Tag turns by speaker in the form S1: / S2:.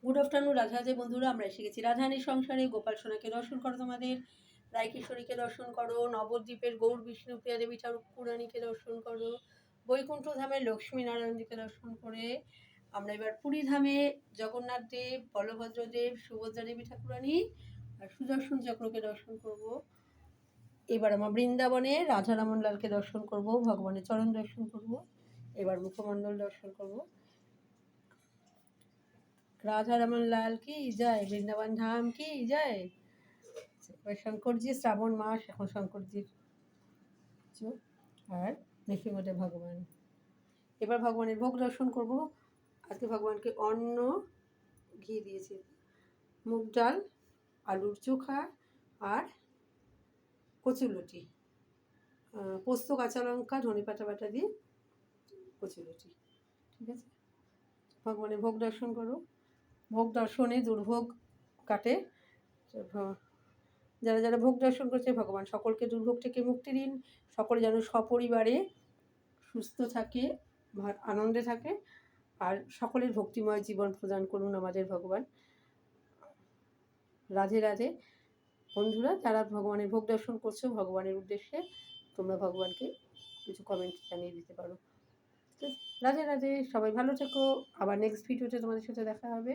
S1: Good afternoon Radha Radhe বন্ধুরা, আমরা এসে গেছি রাধারানীর সংসারে। গোপাল সোনাকে দর্শন করো, তোমাদের রায়কিশোরীকে দর্শন করো, নবদ্বীপের গৌর বিষ্ণুপ্রিয়া দেবী ঠাকুরানীকে দর্শন করো, বৈকুণ্ঠ ধামের লক্ষ্মীনারায়ণজিকে দর্শন করে আমরা এবার পুরী ধামে জগন্নাথ দেব, বলভদ্র দেব, সুভদ্রা দেবী ঠাকুরানী আর সুদর্শন চক্রকে দর্শন করব। এবার আমরা বৃন্দাবনে রাধারমন লালকে দর্শন করব, ভগবানের চরণ দর্শন করব, এবার মুখমণ্ডল দর্শন করব। राधा रमन लाल की जय, বৃন্দাবন ধাম কি জয়। এবার শঙ্করজি, শ্রাবণ মাস, এখন শঙ্করজির আর নৃসিংহদেব ভগবান। এবার ভগবানের ভোগ দর্শন করব। আজকে ভগবানকে অন্ন ঘি দিয়েছি, মুগ ডাল, আলুর চোখা আর কচুলতি, পোস্ত, কাঁচা লঙ্কা, ধনে পাতা বাটা দিয়ে কচুলতি। ঠিক আছে, ভগবানের ভোগ দর্শন করো। ভোগ দর্শনে দুর্ভোগ কাটে। যারা যারা ভোগ দর্শন করছে, ভগবান সকলকে দুর্ভোগ থেকে মুক্তি দিন। সকলে যেন সপরিবারে সুস্থ থাকে, আনন্দে থাকে, আর সকলের ভক্তিময় জীবন প্রদান করুন আমাদের ভগবান। রাধে রাধে বন্ধুরা, যারা ভগবানের ভোগ দর্শন করছো ভগবানের উদ্দেশ্যে, তোমরা ভগবানকে কিছু কমেন্ট জানিয়ে দিতে পারো। রাধে রাধে, সবাই ভালো থেকো। আবার নেক্সট ভিডিওতে তোমাদের সাথে দেখা হবে।